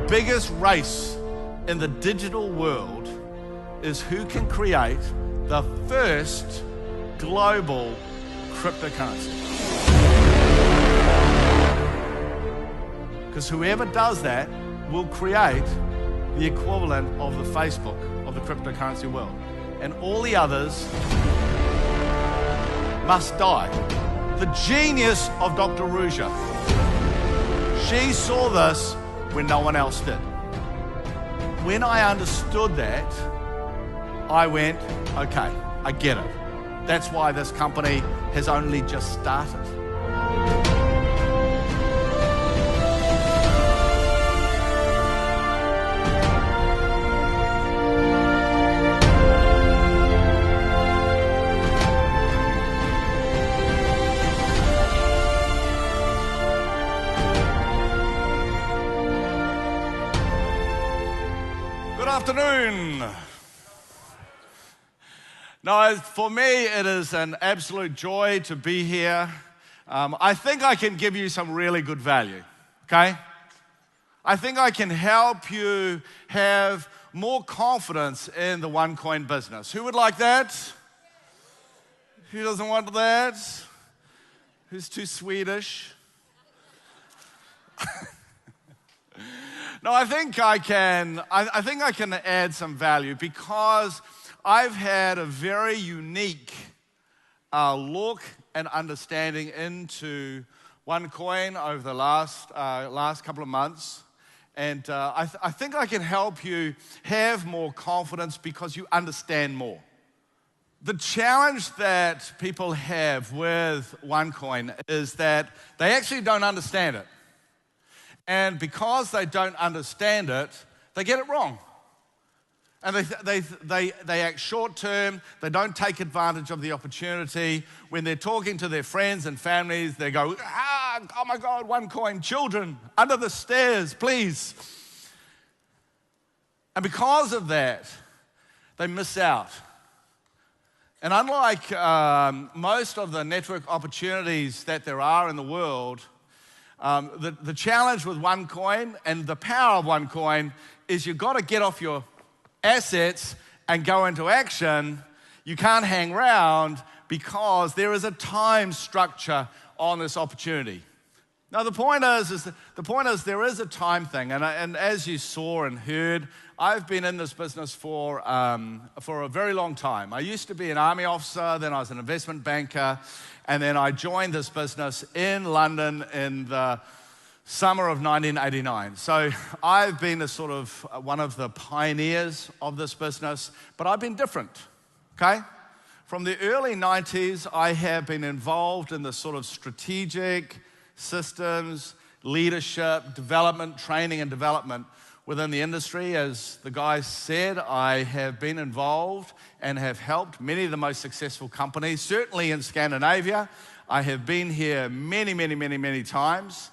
biggest race in the digital world is who can create the first global cryptocurrency. Because whoever does that will create the equivalent of the Facebook of the cryptocurrency world. And all the others must die. The genius of Dr. Ruja. She saw this when no one else did. When I understood that, I went, okay, I get it. That's why this company has only just started. Good afternoon. No, for me, it is an absolute joy to be here. I think I can give you some really good value, okay? I think I can help you have more confidence in the OneCoin business. Who would like that? Who doesn't want that? Who's too Swedish? No, I think I can add some value because I've had a very unique look and understanding into OneCoin over the last couple of months. And I think I can help you have more confidence because you understand more. The challenge that people have with OneCoin is that they actually don't understand it. And because they don't understand it, they get it wrong. And they act short-term, they don't take advantage of the opportunity. When they're talking to their friends and families, they go, oh my God, OneCoin, children, under the stairs, please. And because of that, they miss out. And unlike most of the network opportunities that there are in the world, the challenge with OneCoin and the power of OneCoin is you've got to get off your assets and go into action. You can't hang around because there is a time structure on this opportunity. Now the point is there is a time thing, and as you saw and heard, I've been in this business for a very long time. I used to be an army officer, then I was an investment banker, and then I joined this business in London in the summer of 1989. So I've been a sort of one of the pioneers of this business, but I've been different, okay? From the early 90s, I have been involved in the sort of strategic systems, leadership, development, training and development within the industry. As the guy said, I have been involved and have helped many of the most successful companies, certainly in Scandinavia. I have been here many times.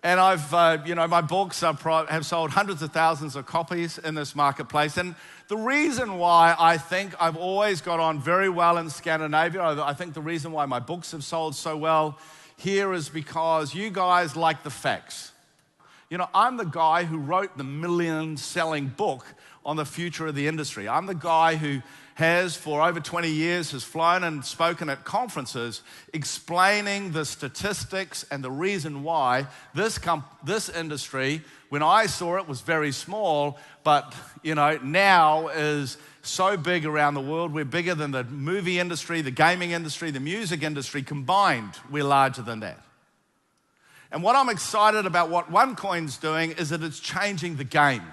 And I've, my books have sold hundreds of thousands of copies in this marketplace. And the reason why I think I've always got on very well in Scandinavia, I think the reason why my books have sold so well here is because you guys like the facts. You know, I'm the guy who wrote the million-selling book on the future of the industry. I'm the guy who has, for over 20 years, has flown and spoken at conferences explaining the statistics and the reason why this industry, when I saw it, was very small, but, now is so big around the world. We're bigger than the movie industry, the gaming industry, the music industry combined. We're larger than that. And what I'm excited about what OneCoin's doing is that it's changing the game.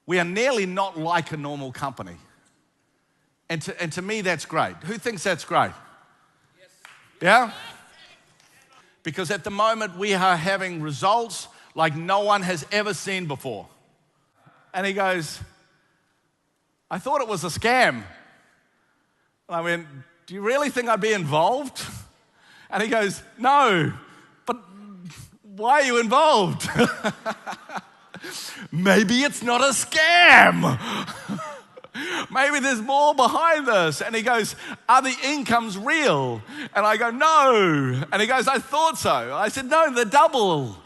We are nearly not like a normal company. And to me, that's great. Who thinks that's great? Yes. Yeah? Because at the moment, we are having results like no one has ever seen before. And he goes, I thought it was a scam. I went, do you really think I'd be involved? And he goes, no, but why are you involved? Maybe it's not a scam. Maybe there's more behind this. And he goes, are the incomes real? And I go, no. And he goes, I thought so. I said, no, they're double.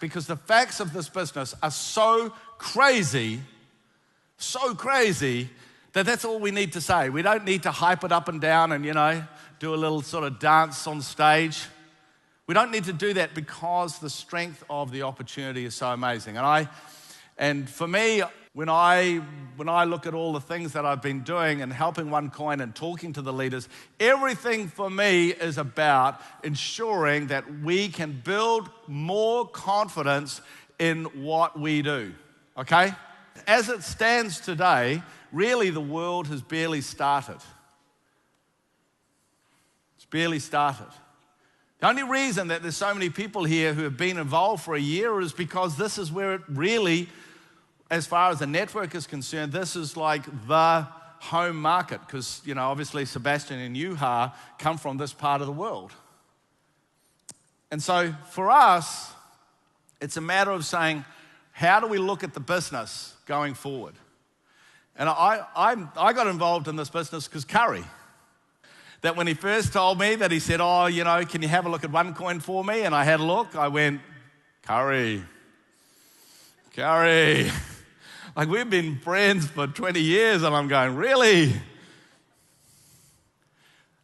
because the facts of this business are so crazy, that that's all we need to say. We don't need to hype it up and down and, do a little sort of dance on stage. We don't need to do that because the strength of the opportunity is so amazing. And for me, when I look at all the things that I've been doing and helping OneCoin and talking to the leaders, everything for me is about ensuring that we can build more confidence in what we do, okay? As it stands today, really the world has barely started. It's barely started. The only reason that there's so many people here who have been involved for a year is because this is where it really, as far as the network is concerned, this is like the home market because, obviously Sebastian and Juha come from this part of the world. And so for us, it's a matter of saying, how do we look at the business going forward? And I got involved in this business because Curry, that when he first told me that he said, can you have a look at OneCoin for me? And I had a look, I went, Curry. Like we've been friends for 20 years and I'm going, really?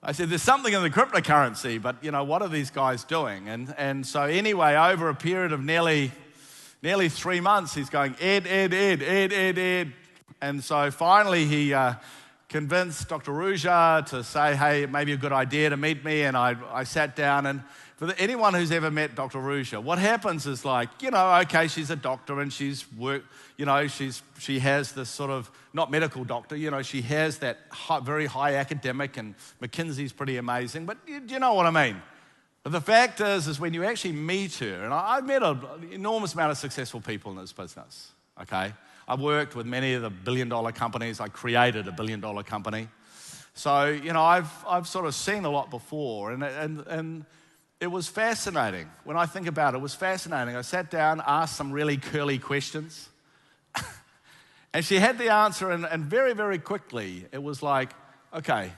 I said, there's something in the cryptocurrency, but what are these guys doing? And so anyway, over a period of nearly 3 months, he's going, Ed. And so finally he convinced Dr. Ruja to say, hey, it may be a good idea to meet me. And I sat down, and for anyone who's ever met Dr. Ruja, what happens is like, okay, she's a doctor and she's worked, she has this sort of, not medical doctor, she has that very high academic, and McKinsey's pretty amazing, but you know what I mean. But the fact is when you actually meet her, and I've met an enormous amount of successful people in this business, okay? I've worked with many of the billion-dollar companies. I created a billion-dollar company. So, I've sort of seen a lot before, and it was fascinating. When I think about it, it was fascinating. I sat down, asked some really curly questions, and she had the answer, and very, very quickly, it was like, okay,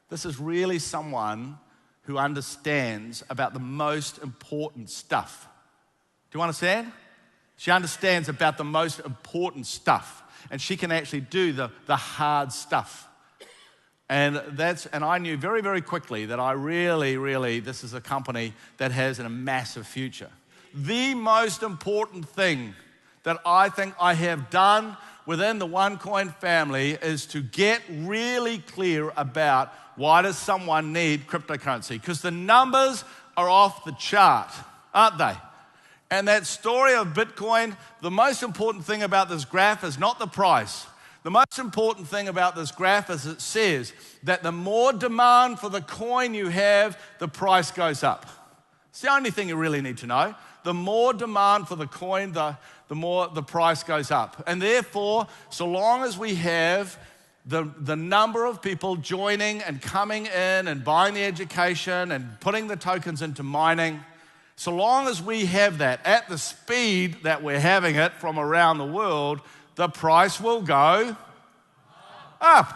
this is really someone who understands about the most important stuff. Do you understand? She understands about the most important stuff, and she can actually do the hard stuff. And I knew very, very quickly that I really, this is a company that has a massive future. The most important thing that I think I have done within the OneCoin family is to get really clear about why does someone need cryptocurrency? Because the numbers are off the chart, aren't they? And that story of Bitcoin, the most important thing about this graph is not the price. The most important thing about this graph is it says that the more demand for the coin you have, the price goes up. It's the only thing you really need to know. The more demand for the coin, the more the price goes up. And therefore, so long as we have the number of people joining and coming in and buying the education and putting the tokens into mining, so long as we have that at the speed that we're having it from around the world, the price will go up.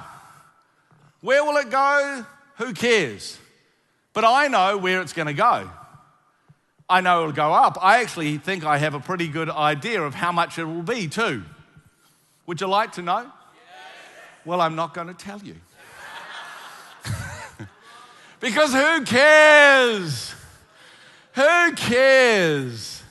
Where will it go? Who cares? But I know where it's going to go. I know it'll go up. I actually think I have a pretty good idea of how much it will be too. Would you like to know? Yes. Well, I'm not going to tell you. Because who cares? Who cares?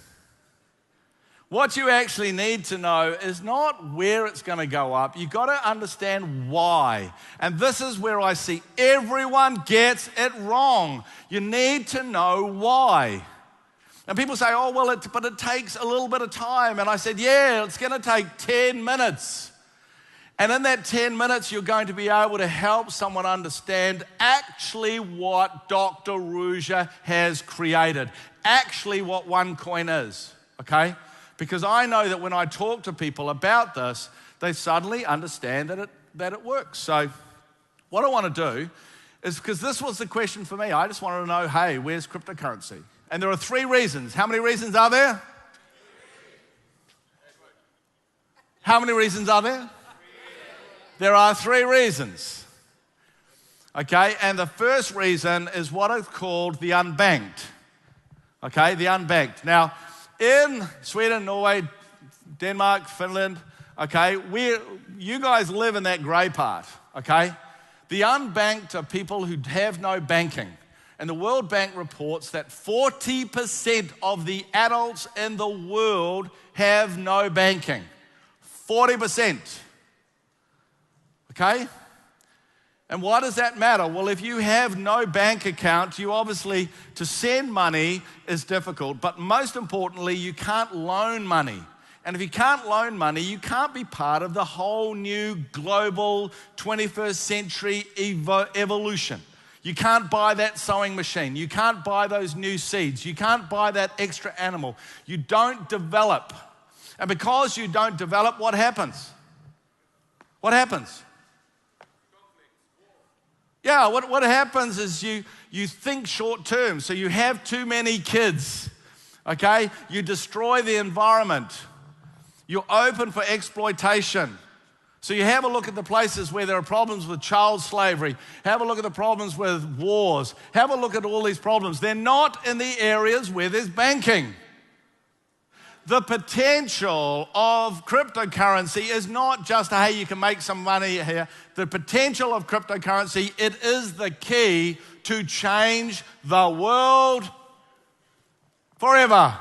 What you actually need to know is not where it's going to go up. You've got to understand why. And this is where I see everyone gets it wrong. You need to know why. And people say, oh, well, but it takes a little bit of time. And I said, yeah, it's going to take 10 minutes. And in that 10 minutes, you're going to be able to help someone understand actually what Dr. Ruja has created, actually what OneCoin is, okay? Because I know that when I talk to people about this, they suddenly understand that it works. So what I want to do is, because this was the question for me, I just wanted to know, hey, where's cryptocurrency? And there are 3 reasons. How many reasons are there? How many reasons are there? There are 3 reasons. Okay, and the first reason is what is called the unbanked. Okay, the unbanked. Now, in Sweden, Norway, Denmark, Finland, okay, you guys live in that grey part, okay? The unbanked are people who have no banking. And the World Bank reports that 40% of the adults in the world have no banking. 40%. Okay? And why does that matter? Well, if you have no bank account, you obviously, to send money is difficult. But most importantly, you can't loan money. And if you can't loan money, you can't be part of the whole new global 21st century evolution. You can't buy that sewing machine. You can't buy those new seeds. You can't buy that extra animal. You don't develop. And because you don't develop, what happens? What happens? Yeah, what happens is you think short term. So you have too many kids, okay? You destroy the environment. You're open for exploitation. So you have a look at the places where there are problems with child slavery. Have a look at the problems with wars. Have a look at all these problems. They're not in the areas where there's banking. The potential of cryptocurrency is not just, hey, you can make some money here. The potential of cryptocurrency, it is the key to change the world forever.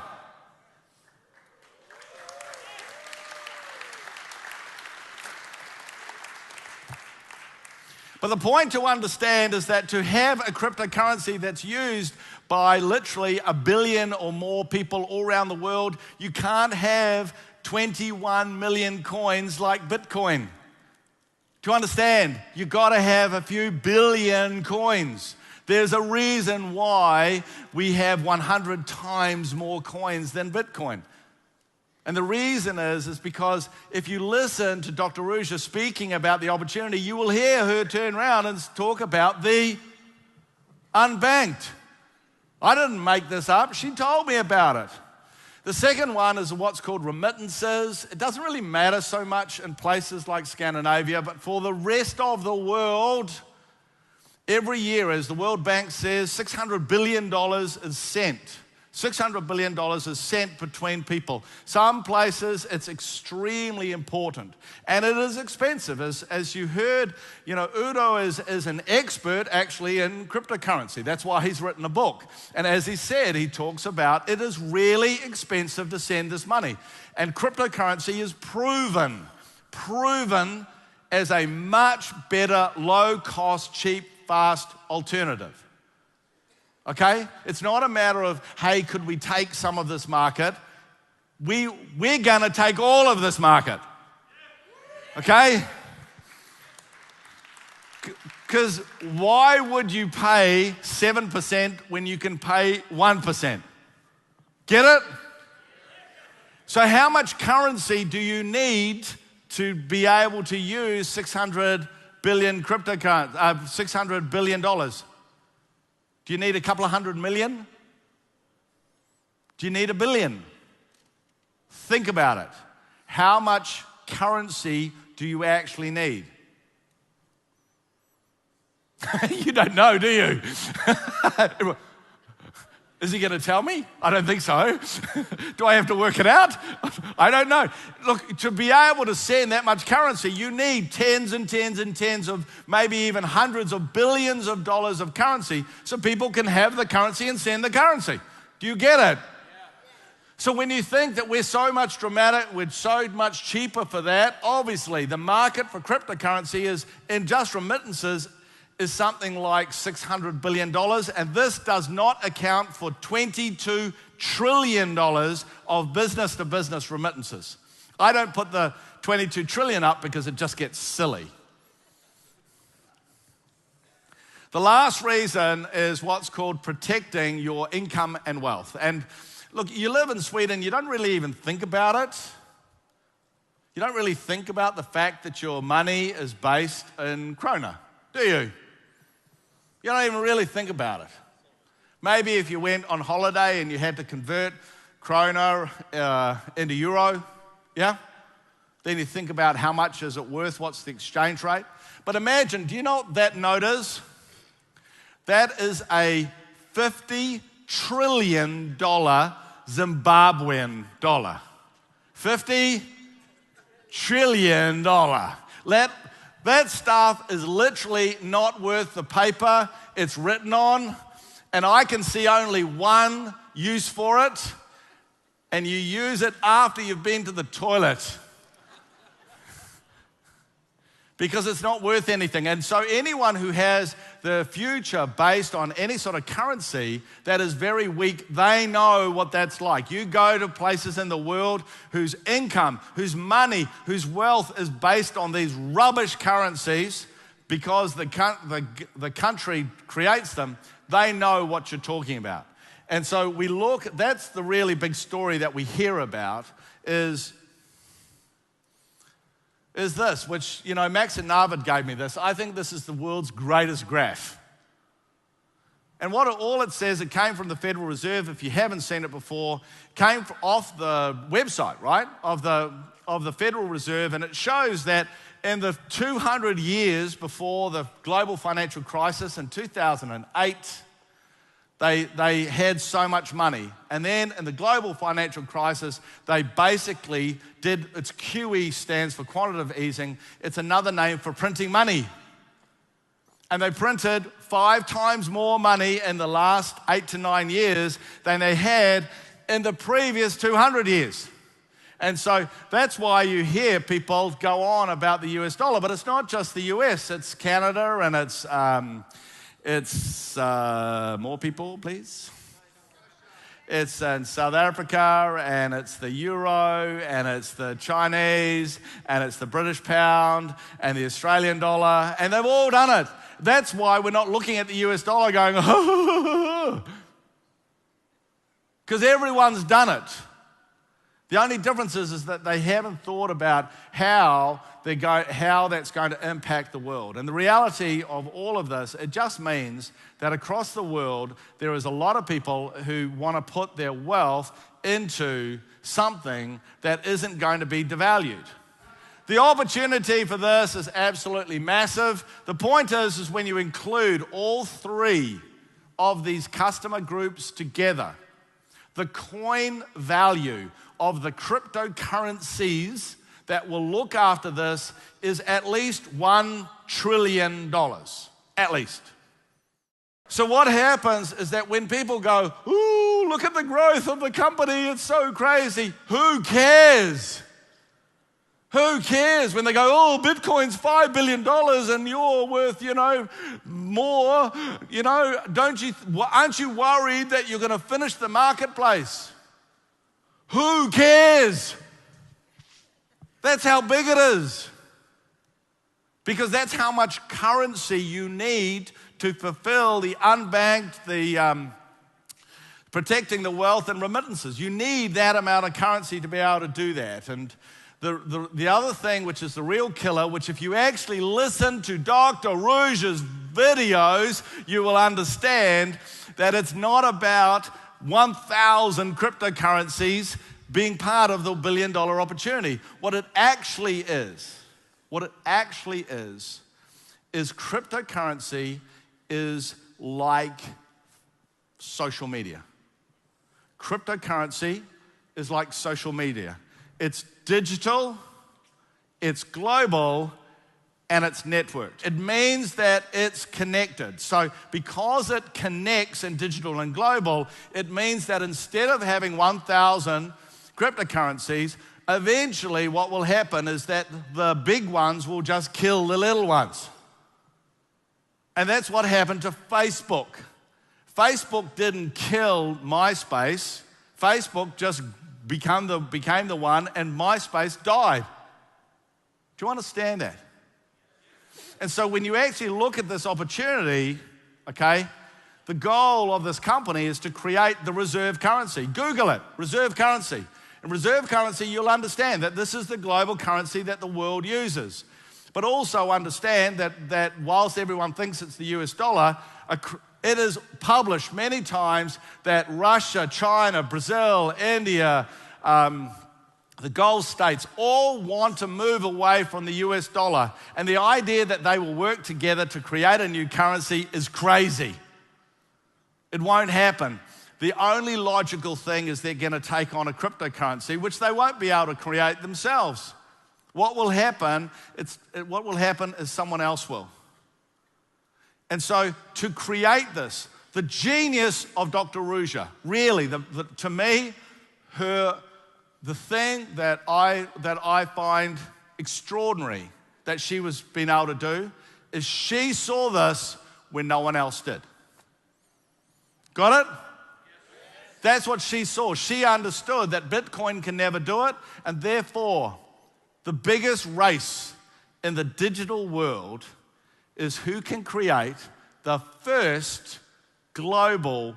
But the point to understand is that to have a cryptocurrency that's used by literally 1 billion or more people all around the world, you can't have 21 million coins like Bitcoin. To understand, you've got to have a few billion coins. There's a reason why we have 100 times more coins than Bitcoin. And the reason is because if you listen to Dr. Ruja speaking about the opportunity, you will hear her turn around and talk about the unbanked. I didn't make this up. She told me about it. The second one is what's called remittances. It doesn't really matter so much in places like Scandinavia, but for the rest of the world, every year, as the World Bank says, $600 billion is sent. $600 billion is sent between people. Some places it's extremely important. And it is expensive. As you heard, Udo is an expert actually in cryptocurrency. That's why he's written a book. And as he said, he talks about it is really expensive to send this money. And cryptocurrency is proven as a much better, low-cost, cheap, fast alternative. Okay? It's not a matter of, hey, could we take some of this market? We're going to take all of this market. Okay? Because why would you pay 7% when you can pay 1%? Get it? So how much currency do you need to be able to use $600 billion $600 billion? Do you need a couple of 100 million? Do you need 1 billion? Think about it. How much currency do you actually need? You don't know, do you? Is he going to tell me? I don't think so. Do I have to work it out? I don't know. Look, to be able to send that much currency, you need tens and tens and tens of, maybe even hundreds of billions of dollars of currency so people can have the currency and send the currency. Do you get it? So when you think that we're so much we're so much cheaper for that, obviously the market for cryptocurrency is, in just remittances, is something like $600 billion, and this does not account for $22 trillion of business-to-business remittances. I don't put the 22 trillion up because it just gets silly. The last reason is what's called protecting your income and wealth. And look, you live in Sweden, you don't really even think about it. You don't really think about the fact that your money is based in krona, do you? You don't even really think about it. Maybe if you went on holiday and you had to convert krona into euro, yeah? Then you think about how much is it worth, what's the exchange rate. But imagine, do you know what that note is? That is a $50 trillion Zimbabwean dollar. $50 trillion. That stuff is literally not worth the paper it's written on, and I can see only one use for it, and you use it after you've been to the toilet. Because it's not worth anything. And so anyone who has the future based on any sort of currency that is very weak, they know what that's like. You go to places in the world whose income, whose money, whose wealth is based on these rubbish currencies because the country creates them, they know what you're talking about. And so we look, that's the really big story that we hear about is this, which, Max and Narvid gave me this. I think this is the world's greatest graph. And all it says, it came from the Federal Reserve, if you haven't seen it before, came off the website, right, of the Federal Reserve, and it shows that in the 200 years before the global financial crisis in 2008, They had so much money. And then in the global financial crisis, they basically its QE stands for quantitative easing. It's another name for printing money. And they printed 5 times more money in the last 8 to 9 years than they had in the previous 200 years. And so that's why you hear people go on about the US dollar. But it's not just the US, it's Canada and it's more people, please. It's in South Africa, and it's the euro, and it's the Chinese, and it's the British pound, and the Australian dollar, and they've all done it. That's why we're not looking at the US dollar going, because everyone's done it. The only difference is that they haven't thought about how that's going to impact the world. And the reality of all of this, it just means that across the world, there is a lot of people who want to put their wealth into something that isn't going to be devalued. The opportunity for this is absolutely massive. The point is when you include all 3 of these customer groups together, the coin value of the cryptocurrencies that will look after this is at least $1 trillion, at least. So what happens is that when people go, ooh, look at the growth of the company, it's so crazy, who cares? Who cares when they go, oh, Bitcoin's $5 billion and you're worth, more, aren't you worried that you're going to finish the marketplace? Who cares? That's how big it is. Because that's how much currency you need to fulfill the unbanked, the protecting the wealth and remittances. You need that amount of currency to be able to do that. And the other thing, which is the real killer, which if you actually listen to Dr. Rouge's videos, you will understand that it's not about 1,000 cryptocurrencies being part of the $1 billion opportunity. What it actually is cryptocurrency is like social media. Cryptocurrency is like social media. It's digital, it's global, and it's networked. It means that it's connected. So because it connects in digital and global, it means that instead of having 1,000 cryptocurrencies, eventually what will happen is that the big ones will just kill the little ones. And that's what happened to Facebook. Facebook didn't kill MySpace. Facebook just became the one, and MySpace died. Do you understand that? And so when you actually look at this opportunity, okay, the goal of this company is to create the reserve currency. Google it, reserve currency. In reserve currency, you'll understand that this is the global currency that the world uses. But also understand that whilst everyone thinks it's the US dollar, it is published many times that Russia, China, Brazil, India, the Gulf states all want to move away from the US dollar. And the idea that they will work together to create a new currency is crazy. It won't happen. the only logical thing is they're going to take on a cryptocurrency, which they won't be able to create themselves. What will happen is someone else will. And so to create this, the genius of Dr. Ruja, really, to me, the thing that I find extraordinary that she was being able to do is she saw this when no one else did. Got it? That's what she saw. She understood that Bitcoin can never do it, and therefore, the biggest race in the digital world is who can create the first global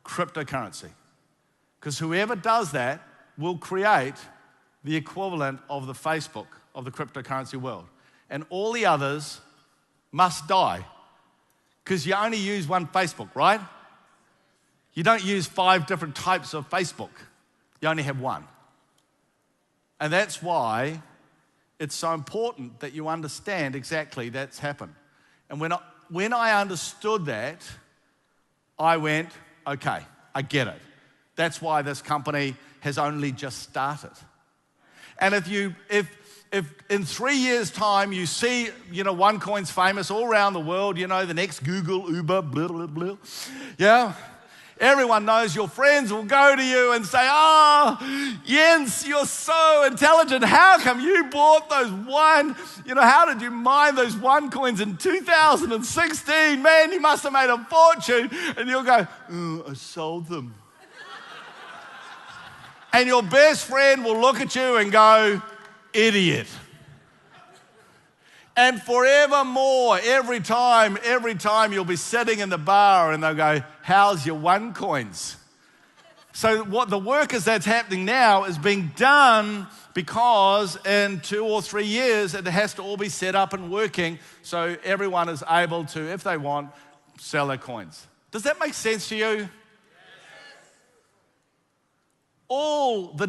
cryptocurrency. Because whoever does that will create the equivalent of the Facebook of the cryptocurrency world. And all the others must die. Because you only use one Facebook, right? You don't use 5 different types of Facebook. You only have one. And that's why it's so important that you understand exactly that's happened. And when I understood that, I went, okay, I get it. That's why this company has only just started. And if in 3 years' time you see, OneCoin's famous all around the world, the next Google, Uber, blah, blah, blah, yeah? Everyone knows your friends will go to you and say, oh, Jens, you're so intelligent. How come you bought those how did you mine those OneCoins in 2016? Man, you must have made a fortune. And you'll go, I sold them. And your best friend will look at you and go, idiot. And forevermore, every time you'll be sitting in the bar and they'll go, how's your OneCoins? So what the work is that's happening now is being done because in 2 or 3 years, it has to all be set up and working so everyone is able to, if they want, sell their coins. Does that make sense to you? All the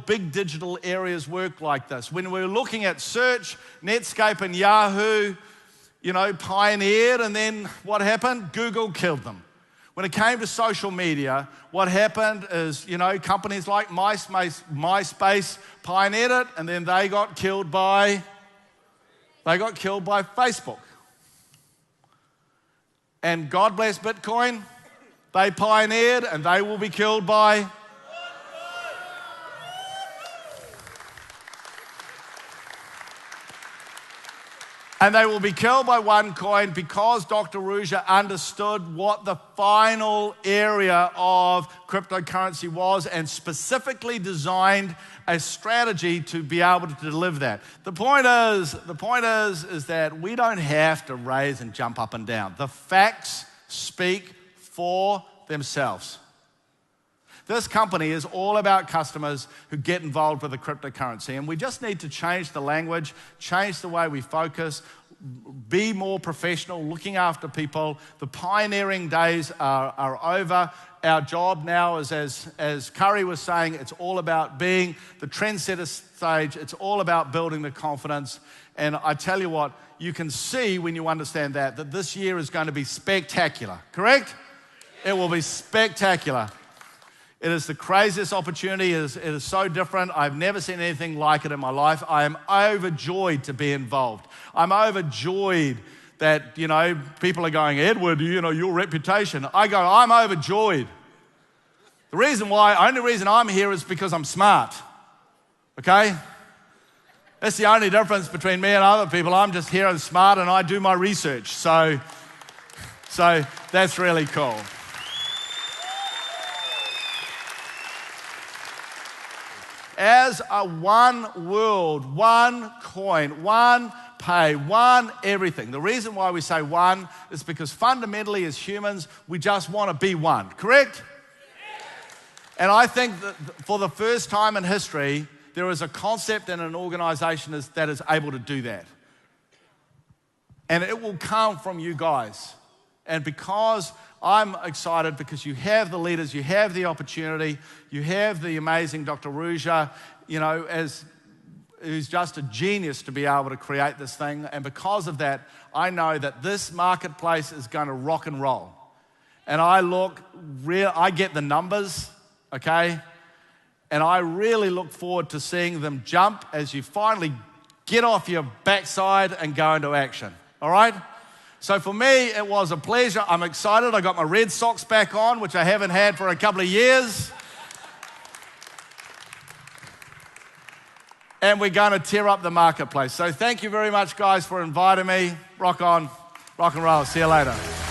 big digital areas work like this. When we're looking at search, Netscape and Yahoo, pioneered, and then what happened? Google killed them. When it came to social media, what happened is, companies like MySpace pioneered it, and then they got killed by Facebook. And God bless Bitcoin, they pioneered, and they will be killed by And they will be killed by OneCoin because Dr. Ruja understood what the final area of cryptocurrency was and specifically designed a strategy to be able to deliver that. The point is that we don't have to raise and jump up and down. The facts speak for themselves. This company is all about customers who get involved with the cryptocurrency, and we just need to change the language, change the way we focus, be more professional, looking after people. The pioneering days are over. Our job now is, as Curry was saying, it's all about being the trendsetter stage. It's all about building the confidence. And I tell you what, you can see when you understand that this year is going to be spectacular, correct? It will be spectacular. It is the craziest opportunity. It is so different. I've never seen anything like it in my life. I am overjoyed to be involved. I'm overjoyed that, people are going, Edward, your reputation. I go, I'm overjoyed. Only reason I'm here is because I'm smart, okay? That's the only difference between me and other people. I'm just here and smart and I do my research. So that's really cool. As a one world, one coin, one pay, one everything. The reason why we say one is because fundamentally as humans, we just want to be one, correct? Yes. And I think that for the first time in history, there is a concept in an organization that is able to do that. And it will come from you guys. And because I'm excited because you have the leaders, you have the opportunity, you have the amazing Dr. Ruja, who's just a genius to be able to create this thing. And because of that, I know that this marketplace is going to rock and roll. and I get the numbers, okay? And I really look forward to seeing them jump as you finally get off your backside and go into action, all right? So for me, it was a pleasure. I'm excited. I got my red socks back on, which I haven't had for a couple of years. And we're going to tear up the marketplace. So thank you very much, guys, for inviting me. Rock on, rock and roll. See you later.